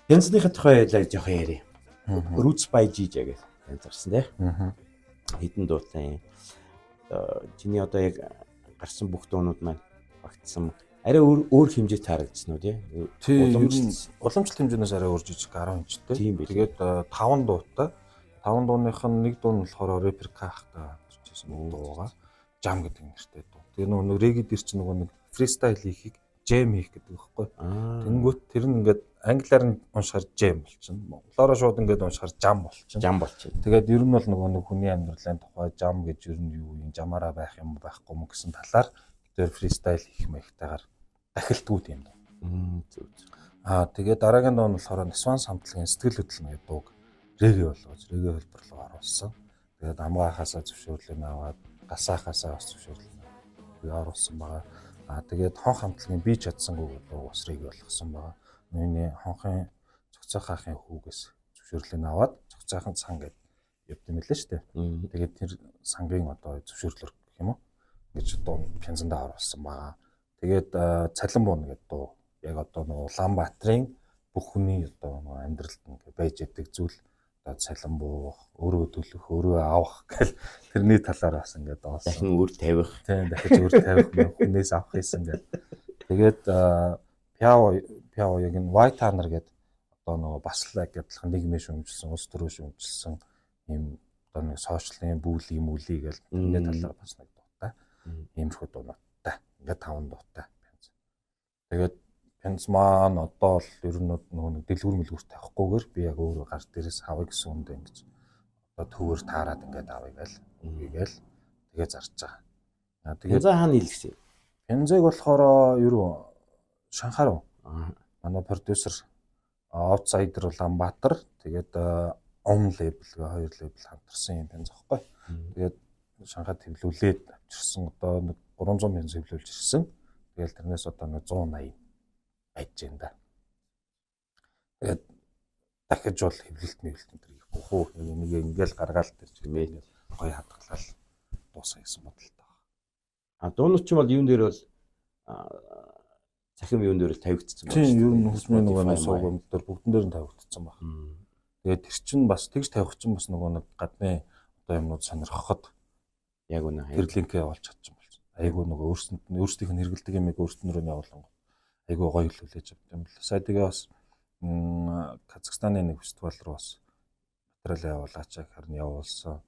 Янзныхаа тухай жоох яри. Roots by Jija гэж янзарсан те. Хитэн дуутай. Чиний одоо яг гарсан бүх дуунууд маань багтсан. Арай өөр хэмжээтэй харагдсан уу тий? Уламжлалт хэмжээнээс арай өөр жижиг 10 инчтэй. Тэгээд 5 дуутай. 5 дууных нь нэг дуу нь болохоор Rapper K-хтай ирчихсэн дуугаа. Jam гэдэг нэртэй дуу. Тэр нөгөө реги дээр чинь нөгөө нэг фристайл хийхийг jam хийх гэдэг байхгүй. Тэнгүүт тэр нь ингээд англиар нь уншихаар jam болчихно. Монголоор шууд ингээд уншихаар jam болчихно. Jam болчихно. Тэгээд ер нь бол нөгөө нэг хүний амьдралын тухай jam гэж ер нь юу юм жамаараа байх юм байхгүй юм гэсэн талаар тэр фристайл хийх мэхтэйгээр дахилтгууд юм даа. Зөв. Тэгээд дараагийн дуу нь болохоор Нисван самтлагын сэтгэл хөдлөл гэдэг дууг реги болгож реги хэлбэр рүү оруулсан. Тэгээд амгаахаасаа зөвшөөрлөг аваад гасаахаасаа бас зөвшөөрлөг оруулсан байгаа. Тэгээд хонх хамтлагийн би чадсангүй дуу бас реги болгосон байгаа. Нүний хонхын цогцоох ахын хүүгээс зөвшөөрлөг аваад цогцоохон сан гэдэг явд юм лээ шүү дээ. Тэгээд тэр сангийн одоо зөвшөөрлөг гэх юм уу? Гэж дуу пянзандаа оруулсан байгаа. Тэгээд цалин буун гэдэг дуу яг одоо нэг Улаанбаатарын бүх хүний одоо нэг амьдралд ингээ байж яддаг зүйл одоо цалин буух, өөрөө төлөх, өөрөө авах гэл тэрний талаар бас ингээ доосон. Дахин өөр тавих. Тийм дахиж өөр тавих хүнээс авах хийсэн гэл. Тэгээд Пяо яг энэ White Hunter гэдэг одоо нэг бас л адилхан нийгмийн шүүмжилсэн, улс төрийн шүүмжилсэн ийм одоо нэг сошиалын бүлий гэл тэрний талаар бас нэг дуутай. Иймэрхүү дуунуудтай. Ингээ 5 дуутай. Тэгээд пянз маань одоо л ер нь нөгөө нэг дэлгүүр мэлгүүр тавихгүйгээр би яг өөрөө гар дээрээс авъя гэсэн үндэ ингэж одоо төвөр таарад ингээд авъя гээл үгийгээл тэгээ зарж байгаа. Тэгээд хаана хэлсэн? Пянзыг болохоор юу Шанхай руу. Манай продюсер Outsider Улаанбаатар тэгээд Om label хоёр label хамтарсан юм пянз аахгүй. Тэгээд Шанхайд хэвлүүлээд авчирсан одоо нэг 300 пянз хэвлүүлж ирсэн. Тэгэл тэрнээс одоо нэг 180 айж байна да. Тэгээд дахиж бол хэвлэлт мэвлэлт энэ хийхгүй хөө нэг ингээл гаргаал тэр чимээ гоё хадгалал дуусгая гэсэн бодолтой байна. Дуунууд ч бол юун дээр бол цахим юун дээр л тавигдсан байна. Тийм ер нь хүсмийн нөгөө суугамд дээр бүгдэн дээр нь тавигдсан байна. Тэгээд тэр чинь бас тэгж тавих чинь бас нөгөө нэг гадны одоо юмнууд сонирхоход Яг үнэ. тэр линкээ олж чадчих болсон. Айгу нөгөө өөрсдийнх нь хэрэгэлдэг юмыг өөрсднөрөө нь явуулсан. Айгу гоё хөлөөлж авт юм л. Сая тэгээ бас Казахстаны нэг фестивал руу бас материал явуулаач харин явуулсан.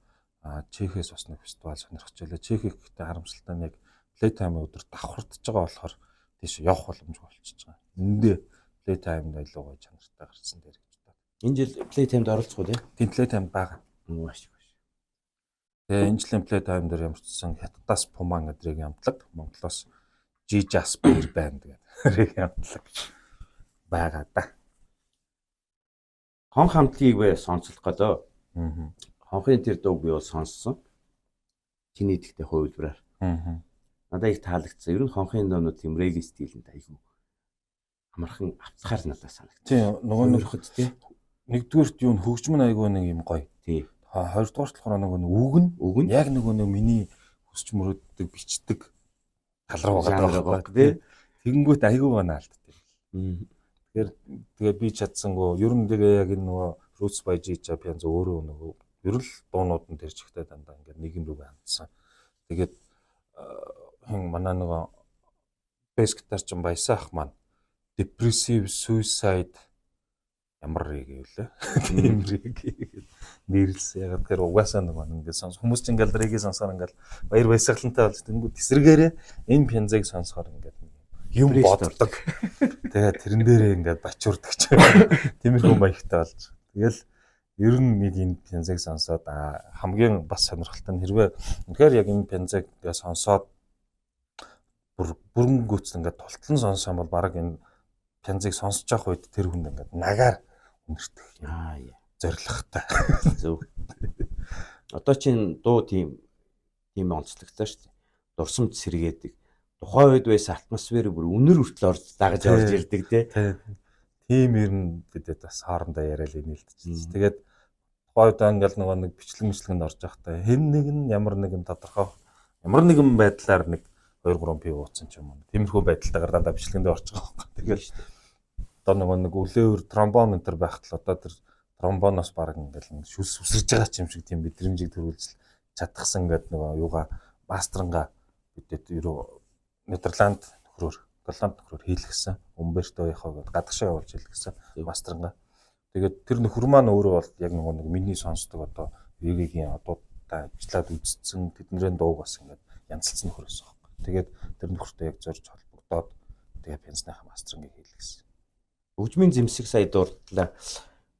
Чехээс бас нэг фестивал сонирхож байлаа. Чехийг гэхдээ харамсалтай нь яг Playtime өдөр давхардж байгаа болохоор тийш явах боломжгүй болчихж байгаа. Эндээ Playtime-д илүү гоё чанартай гарсан дээр гэж байна. Энэ жил Playtime-д оролцох уу? Тийм Playtime байгаа. Маш. Тэгээ энэ жилийн Playtime дээр ямарчсан Хятадаас Puma гэдрийг ямтлаг, Монголоос G-Jasper band гэдэг ямтлаг байгаа да. Хон хамтгийг бай сонсох гэдэг. Аа. Хонхын тэр дууг би бол сонссон. Чиний ихтэй хувилбараар. Аа. Надад их таалагдсан. Ер нь хонхын дуунууд тийм reggae стилэнд айгүй амархан авцахаар надад санагдсан. Тийм нөгөө нэг хот тий. Нэгдүгээрт юу хөгжим нь айгүй нэг юм гоё. Тий. Хоёрдугаарт болохоор нөгөө үг нь яг нөгөө миний хүсч мөрөөддөг бичдэг тал руу байгаа тий. Тэгэнгүүт айгүй байна алддаг. Тэгээ би чадсангүй ер нь тэгээ яг энэ нөгөө Roots by G Japan өөрөө нөгөө ер нь дуунууд нь тэр чигтээ дандаа ингээд нэгэн рүү хандсан. Тэгээд манай нөгөө bass гитарчин Баясаах маань Depressive Suicide ямар reggae вэ? Тийм reggae нэрлсэн. Яг тэр угаасаа нөгөө ингээд сонс хүмүүс ч ингээд reggae сонсоор ингээд баяр баясгалантай болж тэнгүү тесрэгээрээ энэ пянзыг сонсохоор ингээд юм боддог. Тэгээд тэрэн дээрээ ингээд бачуурдаг ч. Тиймэрхүү маягтай болж. Тэгэл ер нь нэг энэ пянзыг сонсоод хамгийн бас сонирхолтой нь хэрвээ үнэхээр яг энэ пянзыг сонсоод бүрэн гүйцэл ингээд тултлан сонссон бол баг энэ пянзыг сонсож явах үед тэр хүн ингээд нагаар үнэртэх юм. Зоригтой. Зөв. Одоо чинь дуу тийм онцлогтой шүү дээ. Дурсамж сэргээдэг. Тухайн үед байсан атмосфер бүр үнэр хүртэл орж дагаж орж ирдэг тий. Тийм ер нь бидэд бас хоорондоо яриад нийлдэж. Тэгээд тухайн үед ингээл нөгөө нэг бичлэгэнд орж явахдаа хэн нэгэн ямар нэгэн тодорхой ямар нэгэн байдлаар нэг 2-3 пив ууцсан ч юм уу. Тиймэрхүү байдалтайгаар дандаа бичлэгэнд орж байгаа байхгүй. Тэгэл одоо нөгөө нэг өлөөр тромбон энэ төр байхад л одоо тэр тромбоноос баг ингээл шүс үсэрж байгаа ч юм шиг тийм мэдрэмжийг төрүүлж чадахсан гэдэг нөгөө юугаа мастернга бидэд ерөө Нидерланд нөхрөөр хийлгэсэн. Умбертоийнхоо гэдэг гадагшаа явуулж хийлгэсэн мастернга. Тэгээд тэр нөхөр маань өөрөө бол яг нөгөө нэг миний сонсдог одоо reggae-ийн одуудтай ажиллаад үзсэн тэднэрийн дууг бас ингээд янзлсан нөхөр байсан байхгүй. Тэгээд тэр нөхөртэй яг зорж холбогдоод тэгээд пенсныхаа мастернгийг хийлгэсэн. Хөгжмийн зэмсэг сая дурдлаа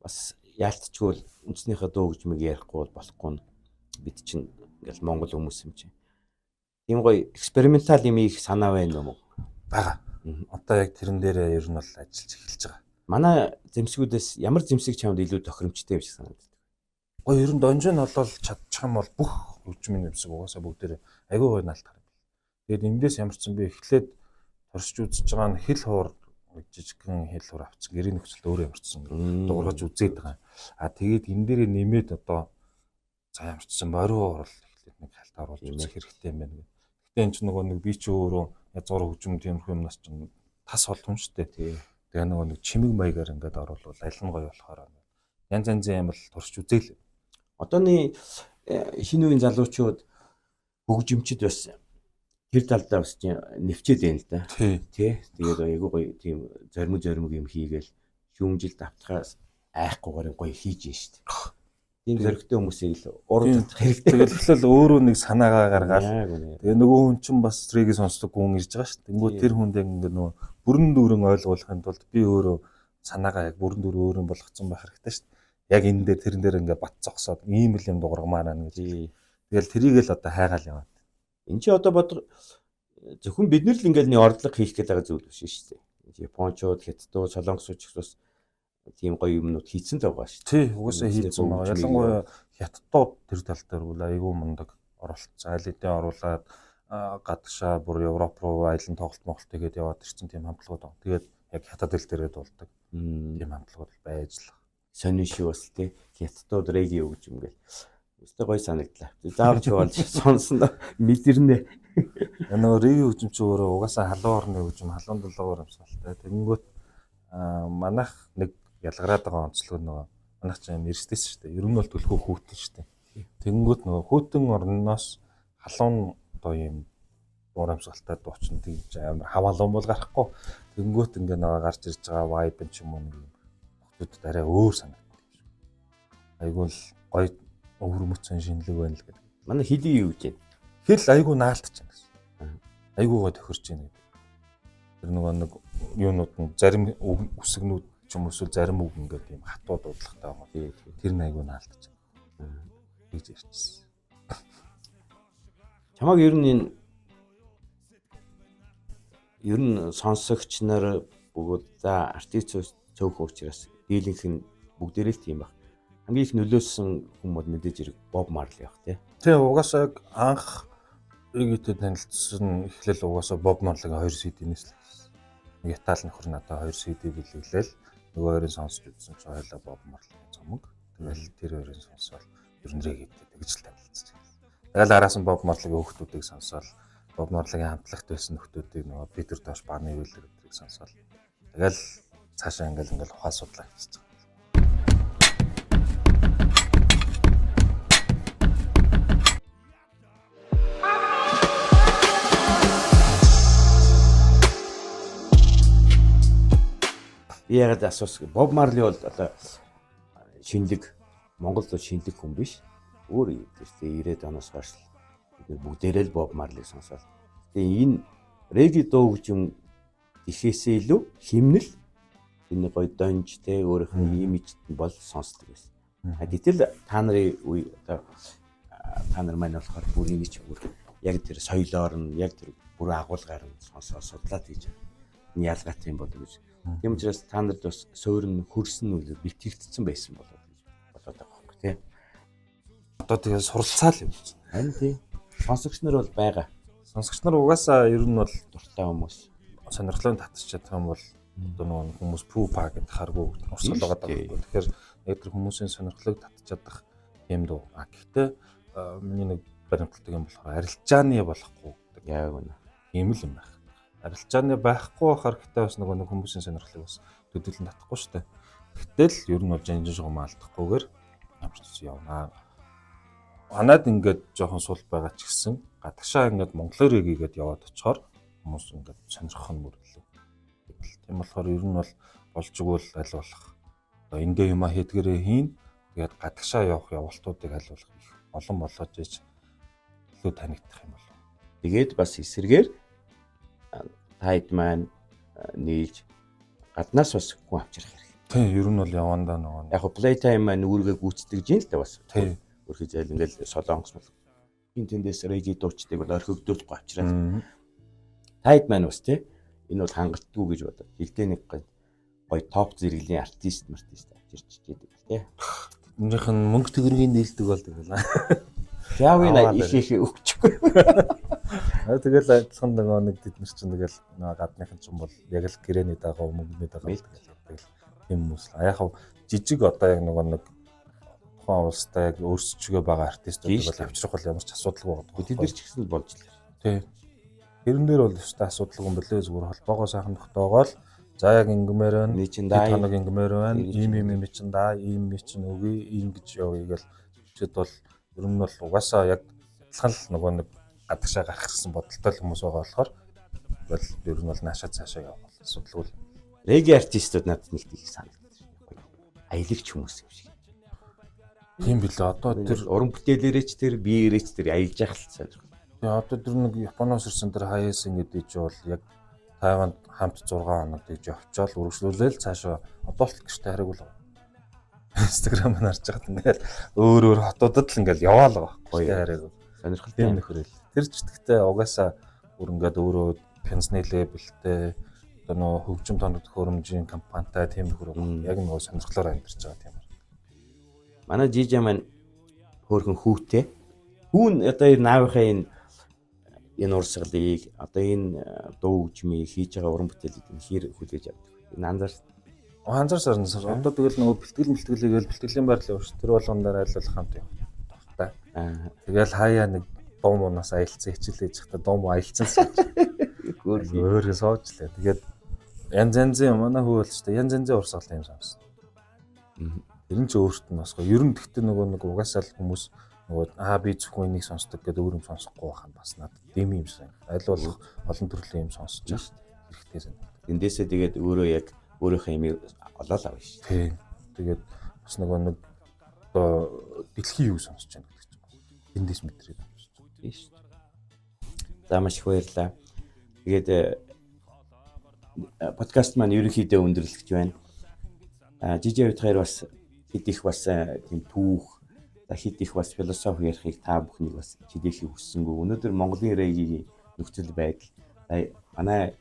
бас яалтчгүй үндснийхээ дуу хөгжмийг ярихгүй болохгүй. Бид чинь ингээл монгол хүмүүс юм чинь. Тийм гоё экспериментал юм их санаа байна уу? Бага. Одоо яг тэрэн дээр ер нь бол ажиллаж эхэлж байгаа. Манай зэмсгүүдээс ямар зэмсэг чамд илүү тохиромжтой юм шиг санагдав. Гоё ер нь донжоо нь бол чадчих юм бол бүх хөгжмийн зэмсэг угаасаа бүгдээрээ айгүй гоё наалтаар байна. Тэгээд эндээс ямар ч юм би эхлээд туршиж үзэж байгаа нь хэл хуур жижигхэн хэл хуур авчихсан. Гэрийн нөхцөлд өөрөө ямарчсан дуургаж үзээд байгаа. Тэгээд энэ дээрээ нэмээд одоо за ямарчсан бориу орол эхлээд нэг хальт оруулж үзэх хэрэгтэй юм байна. Гэтэ энэ ч нөгөө нэг би ч өөрөө язгуур хөгжим тиймэрхүү юмнаас ч тас болтон шүү дээ. Тэгээ нөгөө нэг чимэг маягаар ингээд оруулвал аль нь гоё болохоор янз янзын юм бол турш үзээл. Одооны шинэ үеийн залуучууд хөгжимчд бас тэр талдаа бас нэвчээд байна л да. Тий. Тэгээд айгүй гоё тийм зоримог юм хийгээл шүүмжилт автахаас айхгүйгээр гоё хийж байна шүү дээ. Тийм зөрөгтэй хүмүүсийг л урдах хэрэгтэй. Тэгэл өөрөө нэг санаагаа гаргаад тэгээ нөгөө хүн чинь бас reggae сонсдог хүн ирж байгаа шүү дээ. Тэнгүү тэр хүнд яг ингээд нөгөө бүрэн дүүрэн ойлгуулахын тулд би өөрөө санаагаа яг бүрэн дүүрэн өөрийн болгоцсон байх хэрэгтэй шүү дээ. Яг энэ дээр тэрэн дээр ингээд бат зогсоод ийм л юм дуургамаар байна гэж. Тэгэл тэрийг л одоо хайгаал яваад. Энд чи одоо зөвхөн бид нар л ингээд нэг ордлого хийх гэдэг зүйл биш шүү дээ. Япончууд, Хятадууд, Солонгосууд ч бас тийм гоё юмнууд хийцэн л байгаа шүү. Тий, угаасаа хийцэн байгаа. Ялангуяа Хятадууд тэр тал дээр бол айгүй мундаг оролцсон. Аль хэдийн оруулаад гадагшаа бүр Европ руу аялан тоглолт моголт тэгээд яваад ирсэн тийм хамтлагууд байна. Тэгээд яг Хятад хэл дээрээ дуулдаг. Тийм хамтлагууд байж л. Сонин шүү бас тий. Хятадууд reggae өгч юм гээл. Өстой гоё санагдлаа. Заавч болж сонсон мэдэрнэ. Нөгөө reggae хөгжимч өөрөө угаасаа халуун орны хөгжим, халуун долоогоор амсгалтай. Тэгэнгүүт манайх нэг ялгараад байгаа онцлог нөгөө манайх ч юм эрсдэс шүү дээ. Ер нь бол төлхөө хүүтэн шүү дээ. Тэгэнгүүт нөгөө хүүтэн орноос халуун одоо юм уурамсгалтай дуучна тийж амар хаваалуун бол гарахгүй. Тэгэнгүүт ингээ нөгөө гарч ирж байгаа vibe ч юм уу нэг нөхдүүд арай өөр санагддаг юм шиг. Айгуул гоё өвөрмөцөн шинэлэг байна л гэдэг. Манай хилийн юу гэж байна? Хэл айгуу наалтж байна гэсэн. Айгуугаа тохирч байна гэдэг. Тэр нөгөө нэг юунууд нь зарим үсгнүүд ч юм уу эсвэл зарим үг ингээд юм хатуу дуудлагатай байгаа. Тэр нь айгуу наалтж байна. Гэж ярьчихсан. Чамаг ер нь сонсогч нар бүгд за артист цөөхөн учраас дийлэнх нь бүгдээрээ л тийм баг. Хамгийн их нөлөөсөн хүн бол мэдээж хэрэг Боб Марли баг тий. Тэгээ угаасаа анх Регитэй танилцсан эхлэл угаасаа Боб Марлигийн 2 CD-нээс л байсан. Нэг Итали нөхөр надад 2 CD бэлэглээл нөгөө хоёрын сонсч үзсэн чи хоёлаа Боб Марлигийн цомог. Тэгэл тэр хоёрын сонсоод ер нь Регитэй тэгж л танилцсан. Тэгэл араас нь Боб Марлигийн хүүхдүүдийг сонсоод Боб Марлигийн хамтлагт байсан нөхдүүдийг нөгөө Питер Тош Баны Виллер өдрийг сонсоод тэгэл цаашаа ингээл ухаан судлаа хийчихсэн. Яагаад асуусан? Боб Марли бол одоо шинэлэг Монгол зул шинэлэг хүн биш. Өөр тийм 90-ад оноос хойш бид бүгдээрээ л Боб Марлиг сонсоод. Тэгээ энэ реги дуу гэж юм ихээсээ илүү химнэл энэ гоё донж те өөрийнх нь имижт бол сонсдог байсан. Гэтэл та нарын үе одоо та нар маань болохоор бүр ингэж яг тэр соёлоор нь яг тэр бүр агуулгаар нь сонсоод судлаад хийж энэ ялгаатай юм болов гэж. Тийм учраас та нарт бас суурин хөрсөн үйл бэлтгэгдсэн байсан болов гэж бодоод байгаа байхгүй тий. Одоо тэгээ суралцаа л юм. Харин тий. Сонсогч нар бол байгаа. Сонсогч нар угаасаа ер нь бол дуртай хүмүүс. Сонирхлын татчих чадах юм бол одоо нөгөө хүмүүс пупа гэдэг харгүй урсгалгаад байгаа. Тэгэхээр яг тэр хүмүүсийн сонирхлыг татчих чадах юм дуу. Гэхдээ миний нэг баримталдаг юм болохоор арилжааны болохгүй гэдэг. Яг үнэ. Ийм л юм байх. Арилжааны байхгүй байхаар гэхдээ бас нөгөө хүмүүсийн сонирхлыг бас төдийлөн татахгүй шүү дээ. Гэтэл ер нь бол жанжин шугам алдахгүйгээр амарч явнаа. Манайд ингээд жоохон сул байгаа ч гэсэн гадагшаа ингээд монголоор хийгээд яваад очихоор хүмүүс ингээд сонирхох нь мөрлөө. Тийм болохоор ер нь бол болж игэл аль болох эндээ юма хийдгэрээ хийн. Тэгээд гадагшаа явах явалтуудыг аль болох их олон болгож иж илүү танигдах юм болов. Тэгээд бас эсэргээр тайд маань нийлж гаднаас бас хүн авчрах хэрэг. Тийм ер нь бол явандаа нөгөө. Яг го playtime маань үүргээ гүйцэтгэж юм л да бас. Тийм. Өөрхий зайл ингээл солонгос мэл. Хин тэндээс реги дуучдыг бол орхигдуулахгүй авчраад. Тайд маань бас тий. Энэ бол хангалтгүй гэж бодоод. Хилдээ нэг гоё топ зэрэглэлийн артист авчирч чийдэг тий. Тэднийх нь мөнгө төгрөгийн нээлтдэг бол тэгэл. Явна их өгчихгүй. Тэгэл адилхан нөгөө нэг тэд нар чинь тэгэл нөгөө гадныхан ч юм бол яг л гэрээний дагуу мөнгөний дагуу тэгэл юм хүмүүс. Яг жижиг одоо яг нөгөө нэг тухайн улстай яг өөрсдөө байгаа артистууд бол авчрах бол ямар ч асуудалгүй байгаа. Тэд нар ч гэсэн болж л. Тий. Тэрэн дээр бол өстой асуудалгүй юм бэлээ зүгээр холбоогоо сайхан тогтоогоол за яг ингэмээр байна. Нэг чинь даа таныг ингэмээр байна. Ийм чинь даа, ийм чинь үгүй, ийм гэж явъя гэл чид бол ер нь бол угаасаа яг адилхан л нөгөө нэг гадагшаа гарах гэсэн бодолтой хүмүүс байгаа болохоор бол ер нь бол наашаа цаашаа явах асуудалгүй. Реги артистууд надад нэг их санагдаж байна. Аялагч хүмүүс юм шиг. Тийм билээ. Одоо тэр уран бүтээлээрээ ч тэр биеэрээ ч тэр аялж явах л сонирхол. Тэгээ одоо тэр нэг Японоос ирсэн тэр хаяасан гэдэг чинь бол яг Тайванд хамт 6 хоног гэж явчаал үргэлжлүүлээл цаашаа одоо л гэртээ хараагүй л. Instagram-аар харж байгаад ингээл өөр хотуудад л ингээл яваал байгаа. Гоё хараагүй. Сонирхолтой юм нөхөрөл. Тэр ч гэхдээ угаасаа бүр ингээд өөрөө пенсны лейблтэй одоо нөө хөгжим тоног төхөөрөмжийн компанитай тийм нөхөр яг нөгөө сонирхлоор амьдарч байгаа тийм. Манай жижиг маань хөөрхөн хүүтэй. Хүүн одоо энэ наавынхаа энэ урсгалыг одоо энэ дуу хөгжмийг хийж байгаа уран бүтээлийг хэр хүлээж авдаг. Энэ анзаарсан одоо тэгэл нөгөө бэлтгэл бэлтгэлийн байрлал ууш тэр болгондоор айлуулах хамт юм. Тавтай. Тэгэл хаяа нэг дуу муунаас аялцсан хичээлээж захта дуу муу аялцсан. Өөрөө суучлаа. Тэгээд янз янзын манай хүү бол ч янз янзын урсгал юм сансан. Тэр нь ч өөрт нь бас ер нь гэхдээ нөгөө нэг угаасаа л хүмүүс нөгөө би зөвхөн энийг сонсдог гэдэг өөр юм сонсохгүй байх нь бас надад дэм юм шиг. Аль болох олон төрлийн юм сонсож байгаа шүү дээ. Хэрэгтэй санагдав. Эндээсээ тэгээд өөрөө яг өөрийнхөө имийг олоод авна шүү. Тийм. Тэгээд бас нөгөө нэг одоо дэлхийн юу сонсож байна гэдэг чинь. Эндээс мэдрээд байна шүү. Тийм шүү. За маш их баярлалаа. Тэгээд подкаст маань ерөнхийдөө өндөрлөгч байна. Жижиг утгаар бас хэд их бас тийм түүх, хэд их бас философи ярихыг та бүхнийг бас чидээхийг хүссэнгүү. Өнөөдөр Монголын реггийн нөхцөл байдал манай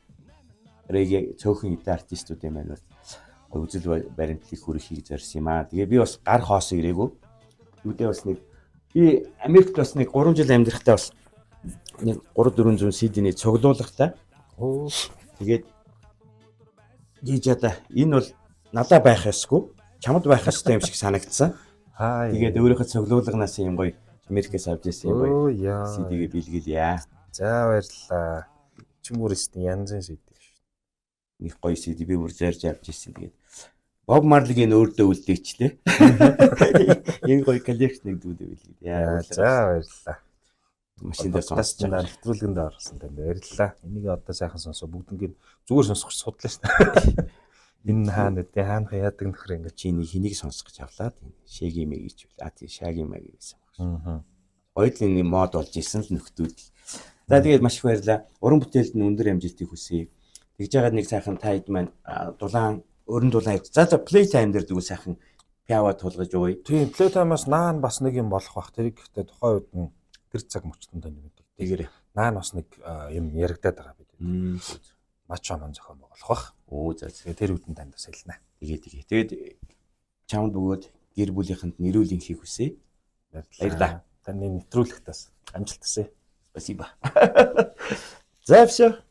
регги цөөхөн эдэ артистуудын маань бас үзэл баримтлалыг хүргэхийг зорьсон юм аа. Тэгээ би бас гар хоосоо ирээгүй. Юудээ бас нэг би Америкт бас нэг 3 жил амьдрахтаа бас нэг 300-400 CD-ний цуглуулгатай. Тэгээд жиж одоо энэ бол надаа байх ёсгүй, чамд байх ёстой юм шиг санагдсан. Тэгээд өөрийнхөө цуглуулганаас юм гоё Америкээс авч ирсэн юм гоё CD-гээ бэлгэлье. За баярлалаа. Чимүүрэс янзын CD шүү. Нэг гоё CD би бүр зарж авч ирсэн. Тэгээд Боб Марлигийн өөртөө үлдээчлээ. Энэ гоё коллекцнийг дүүдээ бэлгэлье. За баярлалаа. Машиндаа сонсож байгаа. Нэвтрүүлгэнд орсон танд баярлалаа. Энийг одоо сайхан сонсоо бүгднийг зүгээр сонсох судлаа шүү дээ. Энэ хаана үдэ хаанах яадаг нөхөр ингэ чиний хэнийг сонсох гэж авлаа. Шэгийн мэг гэж үл. Тийм шагийн мэг гэсэн байна. байна. Ойдлын мод болж исэн л нөхдүүд. За тэгээд маш их баярлалаа. Уран бүтээлд нь өндөр амжилтыг хүсье. Тэгж байгаа нэг сайхан тайд маань дулаан өрн дулаан. За play time дээр дгүй сайхан пява тулгаж өгье. Тийм play time-аас наан бас нэг юм болох бах. Тэр ихтэй тухайн үед нь тэр цаг мөчтөнд байна гэдэг. Тэгэрээ. Наан бас нэг юм яригадаад байгаа бид. Мачо ман зохион байгуулах бах. За тэр үдэн танд бас хэлнэ. Тэгээд чамд бөгөөд гэр бүлийнхэнд нэрүүл инхийг хүсье. Баярлалаа. Таны нэвтрүүлэгтээс амжилт хүсье. Спасибо. За все.